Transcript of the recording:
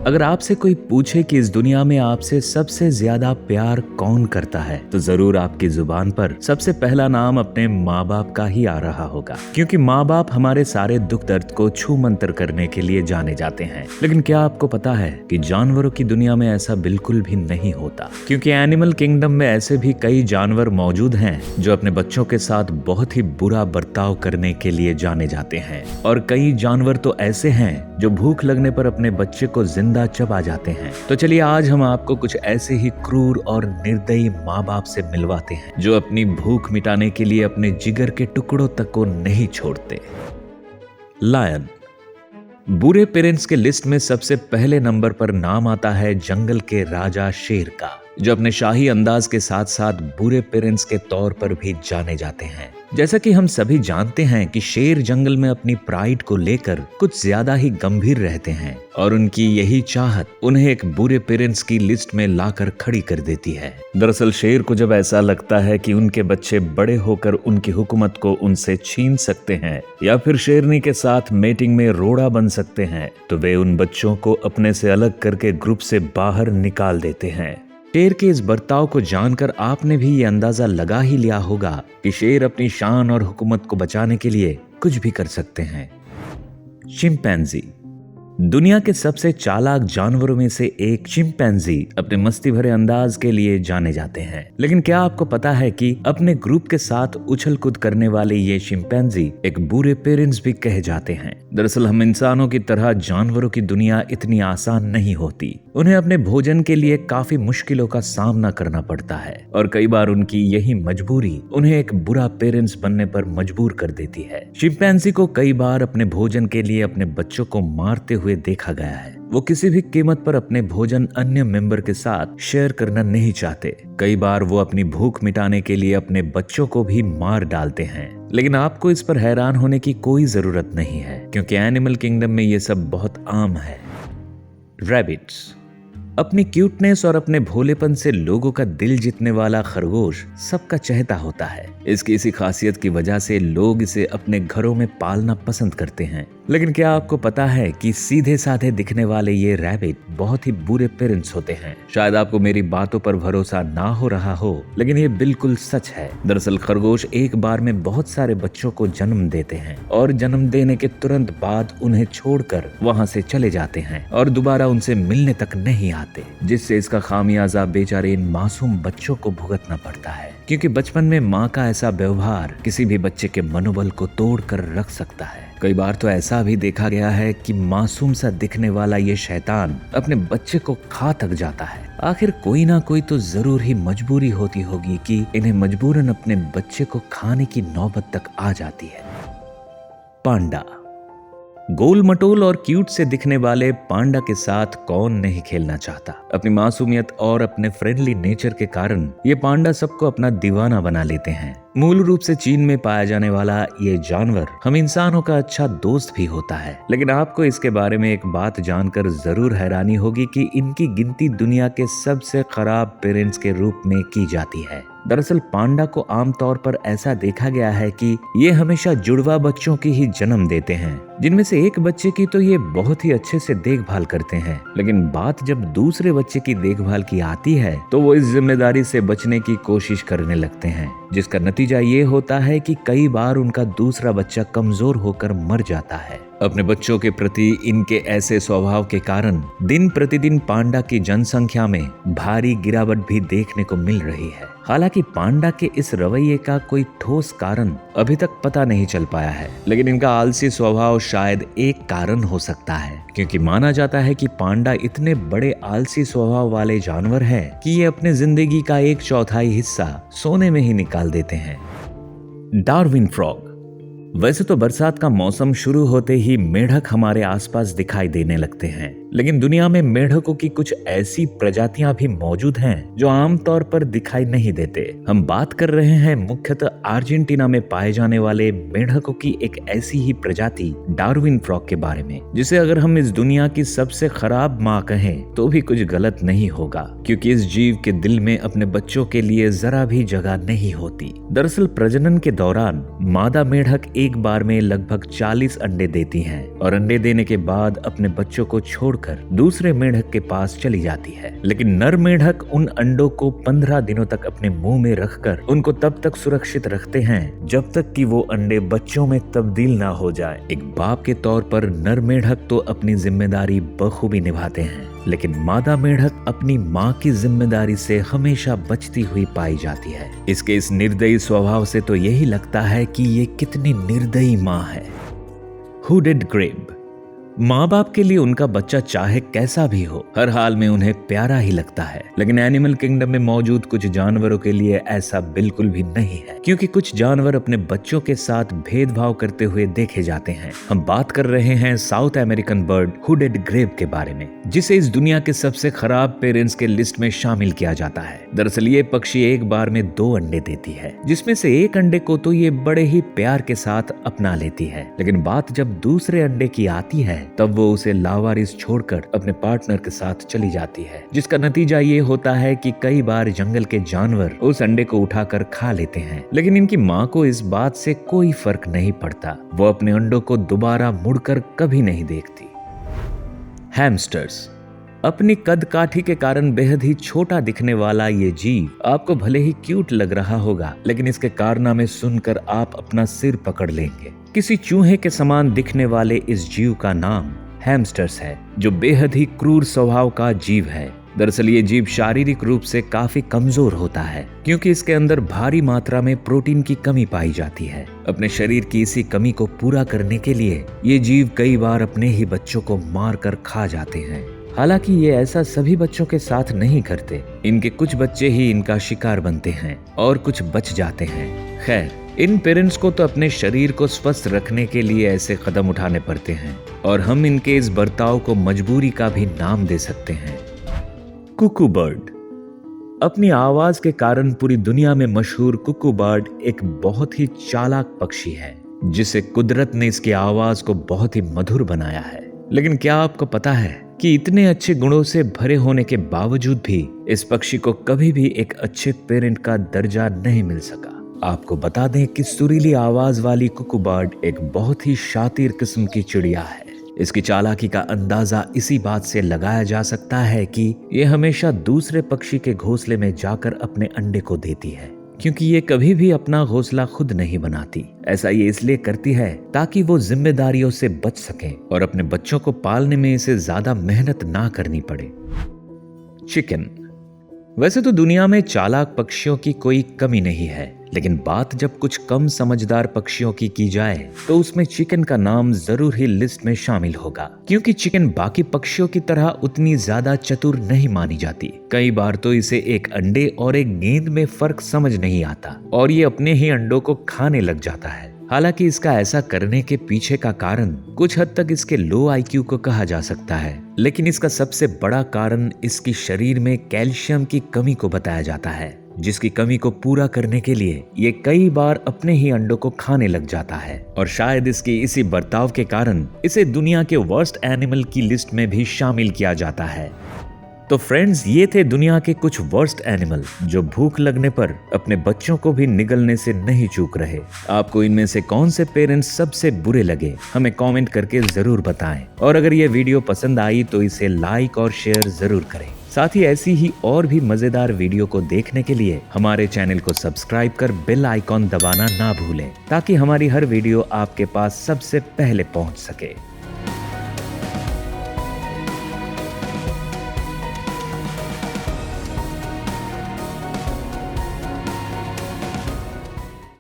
अगर आपसे कोई पूछे कि इस दुनिया में आपसे सबसे ज्यादा प्यार कौन करता है, तो जरूर आपकी जुबान पर सबसे पहला नाम अपने माँ बाप का ही आ रहा होगा, क्योंकि माँ बाप हमारे सारे दुख दर्द को छू मंतर करने के लिए जाने जाते हैं। लेकिन क्या आपको पता है कि जानवरों की दुनिया में ऐसा बिल्कुल भी नहीं होता, क्योंकि एनिमल किंगडम में ऐसे भी कई जानवर मौजूद हैं जो अपने बच्चों के साथ बहुत ही बुरा बर्ताव करने के लिए जाने जाते हैं, और कई जानवर तो ऐसे हैं जो भूख लगने पर अपने बच्चे को जिंदा चबा जाते हैं। तो चलिए आज हम आपको कुछ ऐसे ही क्रूर और निर्दयी माँ बाप से मिलवाते हैं जो अपनी भूख मिटाने के लिए अपने जिगर के टुकड़ों तक को नहीं छोड़ते। लायन। बुरे पेरेंट्स के लिस्ट में सबसे पहले नंबर पर नाम आता है जंगल के राजा शेर का, जो अपने शाही अंदाज के साथ साथ बुरे पेरेंट्स के तौर पर भी जाने जाते हैं। जैसा कि हम सभी जानते हैं कि शेर जंगल में अपनी प्राइड को लेकर कुछ ज्यादा ही गंभीर रहते हैं, और उनकी यही चाहत उन्हें एक बुरे पेरेंट्स की लिस्ट में लाकर खड़ी कर देती है। दरअसल शेर को जब ऐसा लगता है कि उनके बच्चे बड़े होकर उनकी हुकूमत को उनसे छीन सकते हैं या फिर शेरनी के साथ मीटिंग में रोड़ा बन सकते हैं, तो वे उन बच्चों को अपने से अलग करके ग्रुप से बाहर निकाल देते हैं। शेर के इस बर्ताव को जानकर आपने भी ये अंदाजा लगा ही लिया होगा कि शेर अपनी शान और हुकूमत को बचाने के लिए कुछ भी कर सकते हैं। चिंपैंजी। दुनिया के सबसे चालाक जानवरों में से एक चिंपैंजी अपने मस्ती भरे अंदाज के लिए जाने जाते हैं। लेकिन क्या आपको पता है कि अपने ग्रुप के साथ उछल कूद करने वाले ये चिंपैंजी एक बुरे पेरेंट्स भी कहे जाते हैं। दरअसल हम इंसानों की तरह जानवरों की दुनिया इतनी आसान नहीं होती। उन्हें अपने भोजन के लिए काफी मुश्किलों का सामना करना पड़ता है, और कई बार उनकी यही मजबूरी उन्हें एक बुरा पेरेंट्स बनने पर मजबूर कर देती है। चिंपैंजी को कई बार अपने भोजन के लिए अपने बच्चों को मारते हुए देखा गया है। वो किसी भी कीमत पर अपने भोजन अन्य मेंबर के साथ शेयर करना नहीं चाहते। कई बार वो अपनी भूख मिटाने के लिए अपने बच्चों को भी मार डालते हैं। लेकिन आपको इस पर हैरान होने की कोई जरूरत नहीं है, क्योंकि एनिमल किंगडम में ये सब बहुत आम है। रैबिट्स। अपनी क्यूटनेस और अपने भोलेपन से लोगों का दिल जीतने वाला खरगोश सबका चहेता होता है। इसकी इसी खासियत की वजह से लोग इसे अपने घरों में पालना पसंद करते हैं। लेकिन क्या आपको पता है कि सीधे साधे दिखने वाले ये रैबिट बहुत ही बुरे पेरेंट्स होते हैं। शायद आपको मेरी बातों पर भरोसा ना हो रहा हो, लेकिन ये बिल्कुल सच है। दरअसल खरगोश एक बार में बहुत सारे बच्चों को जन्म देते हैं, और जन्म देने के तुरंत बाद उन्हें छोड़कर वहां से चले जाते हैं और दोबारा उनसे मिलने तक नहीं आते, जिससे इसका खामियाजा बेचारे इन मासूम बच्चों को भुगतना पड़ता है। क्योंकि बचपन में माँ का ऐसा व्यवहार किसी भी बच्चे के मनोबल को तोड़ कर रख सकता है। कई बार तो ऐसा भी देखा गया है कि मासूम सा दिखने वाला ये शैतान अपने बच्चे को खा तक जाता है। आखिर कोई ना कोई तो जरूर ही मजबूरी होती होगी कि इन्हें मजबूरन अपने बच्चे को खाने की नौबत तक आ जाती है। पांडा। गोल मटोल और क्यूट से दिखने वाले पांडा के साथ कौन नहीं खेलना चाहता। अपनी मासूमियत और अपने फ्रेंडली नेचर के कारण ये पांडा सबको अपना दीवाना बना लेते हैं। मूल रूप से चीन में पाया जाने वाला ये जानवर हम इंसानों का अच्छा दोस्त भी होता है। लेकिन आपको इसके बारे में एक बात जानकर जरूर हैरानी होगी कि इनकी गिनती दुनिया के सबसे खराब पेरेंट्स के रूप में की जाती है। दरअसल पांडा को आमतौर पर ऐसा देखा गया है कि ये हमेशा जुड़वा बच्चों की ही जन्म देते हैं, जिनमें से एक बच्चे की तो ये बहुत ही अच्छे से देखभाल करते हैं। लेकिन बात जब दूसरे बच्चे की देखभाल की आती है तो वो इस जिम्मेदारी से बचने की कोशिश करने लगते हैं, जिसका नतीजा ये होता है कि कई बार उनका दूसरा बच्चा कमजोर होकर मर जाता है। अपने बच्चों के प्रति इनके ऐसे स्वभाव के कारण दिन प्रतिदिन पांडा की जनसंख्या में भारी गिरावट भी देखने को मिल रही है। हालांकि पांडा के इस रवैये का कोई ठोस कारण अभी तक पता नहीं चल पाया है, लेकिन इनका आलसी स्वभाव शायद एक कारण हो सकता है, क्योंकि माना जाता है कि पांडा इतने बड़े आलसी स्वभाव वाले जानवर हैं कि ये अपने जिंदगी का 1/4 हिस्सा सोने में ही निकाल देते हैं। Darwin frog. वैसे तो बरसात का मौसम शुरू होते ही मेढक हमारे आसपास दिखाई देने लगते हैं, लेकिन दुनिया में मेढकों की कुछ ऐसी प्रजातियां भी मौजूद हैं जो आमतौर पर दिखाई नहीं देते। हम बात कर रहे हैं मुख्यतः अर्जेंटीना में पाए जाने वाले मेढकों की एक ऐसी ही प्रजाति डार्विन फ्रॉग के बारे में, जिसे अगर हम इस दुनिया की सबसे खराब माँ कहें तो भी कुछ गलत नहीं होगा, क्योंकि इस जीव के दिल में अपने बच्चों के लिए जरा भी जगह नहीं होती। दरअसल प्रजनन के दौरान मादा मेढक एक बार में लगभग 40 अंडे देती हैं और अंडे देने के बाद अपने बच्चों को छोड़कर दूसरे मेंढक के पास चली जाती है। लेकिन नर मेंढक उन अंडों को 15 दिनों तक अपने मुंह में रखकर उनको तब तक सुरक्षित रखते हैं जब तक कि वो अंडे बच्चों में तब्दील ना हो जाए। एक बाप के तौर पर नर मेंढक तो अपनी जिम्मेदारी बखूबी निभाते हैं, लेकिन मादा मेंढक अपनी माँ की जिम्मेदारी से हमेशा बचती हुई पाई जाती है। इसके इस निर्दयी स्वभाव से तो यही लगता है कि ये कितनी निर्दयी माँ है। Hooded grab. माँ बाप के लिए उनका बच्चा चाहे कैसा भी हो, हर हाल में उन्हें प्यारा ही लगता है। लेकिन एनिमल किंगडम में मौजूद कुछ जानवरों के लिए ऐसा बिल्कुल भी नहीं है, क्योंकि कुछ जानवर अपने बच्चों के साथ भेदभाव करते हुए देखे जाते हैं। हम बात कर रहे हैं south American bird hooded grab के बारे में, जिसे इस दुनिया के सबसे खराब पेरेंट्स के लिस्ट में शामिल किया जाता है। दरअसल ये पक्षी एक बार में 2 अंडे देती है, जिसमें से एक अंडे को तो ये बड़े ही प्यार के साथ अपना लेती है। लेकिन बात जब दूसरे अंडे की आती है तब वो उसे लावारिस छोड़कर अपने पार्टनर के साथ चली जाती है, जिसका नतीजा ये होता है कि कई बार जंगल के जानवर उस अंडे को उठाकर खा लेते हैं। लेकिन इनकी माँ को इस बात से कोई फर्क नहीं पड़ता, वो अपने अंडों को दोबारा मुड़कर कभी नहीं देखती। हैमस्टर्स। अपनी कद काठी के कारण बेहद ही छोटा दिखने वाला ये जीव आपको भले ही क्यूट लग रहा होगा, लेकिन इसके कारनामे सुनकर आप अपना सिर पकड़ लेंगे। किसी चूहे के समान दिखने वाले इस जीव का नाम हैमस्टर्स है, जो बेहद ही क्रूर स्वभाव का जीव है। दरअसल ये जीव शारीरिक रूप से काफी कमजोर होता है, क्योंकि इसके अंदर भारी मात्रा में प्रोटीन की कमी पाई जाती है। अपने शरीर की इसी कमी को पूरा करने के लिए ये जीव कई बार अपने ही बच्चों को मार कर खा जाते हैं। हालांकि ये ऐसा सभी बच्चों के साथ नहीं करते, इनके कुछ बच्चे ही इनका शिकार बनते हैं और कुछ बच जाते हैं। खैर, इन पेरेंट्स को तो अपने शरीर को स्वस्थ रखने के लिए ऐसे कदम उठाने पड़ते हैं, और हम इनके इस बर्ताव को मजबूरी का भी नाम दे सकते हैं। कुकू बर्ड। अपनी आवाज के कारण पूरी दुनिया में मशहूर कुकू बर्ड एक बहुत ही चालाक पक्षी है, जिसे कुदरत ने इसकी आवाज को बहुत ही मधुर बनाया है। लेकिन क्या आपको पता है कि इतने अच्छे गुणों से भरे होने के बावजूद भी इस पक्षी को कभी भी एक अच्छे पेरेंट का दर्जा नहीं मिल सका। आपको बता दें कि सुरीली आवाज वाली कुकू बर्ड एक बहुत ही शातिर किस्म की चिड़िया है। इसकी चालाकी का अंदाजा इसी बात से लगाया जा सकता है कि ये हमेशा दूसरे पक्षी के घोंसले में जाकर अपने अंडे को देती है, क्योंकि ये कभी भी अपना घोंसला खुद नहीं बनाती। ऐसा ये इसलिए करती है ताकि वो जिम्मेदारियों से बच सके और अपने बच्चों को पालने में इसे ज्यादा मेहनत ना करनी पड़े। चिकन। वैसे तो दुनिया में चालाक पक्षियों की कोई कमी नहीं है, लेकिन बात जब कुछ कम समझदार पक्षियों की जाए तो उसमें चिकन का नाम जरूर ही लिस्ट में शामिल होगा, क्योंकि चिकन बाकी पक्षियों की तरह उतनी ज्यादा चतुर नहीं मानी जाती। कई बार तो इसे एक अंडे और एक गेंद में फर्क समझ नहीं आता और ये अपने ही अंडों को खाने लग जाता है। हालांकि इसका ऐसा करने के पीछे का कारण कुछ हद तक इसके लो आईक्यू को कहा जा सकता है, लेकिन इसका सबसे बड़ा कारण इसकी शरीर में कैल्शियम की कमी को बताया जाता है, जिसकी कमी को पूरा करने के लिए ये कई बार अपने ही अंडों को खाने लग जाता है। और शायद इसके इसी बर्ताव के कारण इसे दुनिया के वर्स्ट एनिमल की लिस्ट में भी शामिल किया जाता है। तो फ्रेंड्स, ये थे दुनिया के कुछ वर्स्ट एनिमल जो भूख लगने पर अपने बच्चों को भी निगलने से नहीं चूक रहे। आपको इनमें से कौन से पेरेंट्स सबसे बुरे लगे, हमें कमेंट करके जरूर बताएं। और अगर ये वीडियो पसंद आई तो इसे लाइक और शेयर जरूर करें। साथ ही ऐसी ही और भी मजेदार वीडियो को देखने के लिए हमारे चैनल को सब्सक्राइब कर बेल आइकॉन दबाना ना भूलें, ताकि हमारी हर वीडियो आपके पास सबसे पहले पहुंच सके।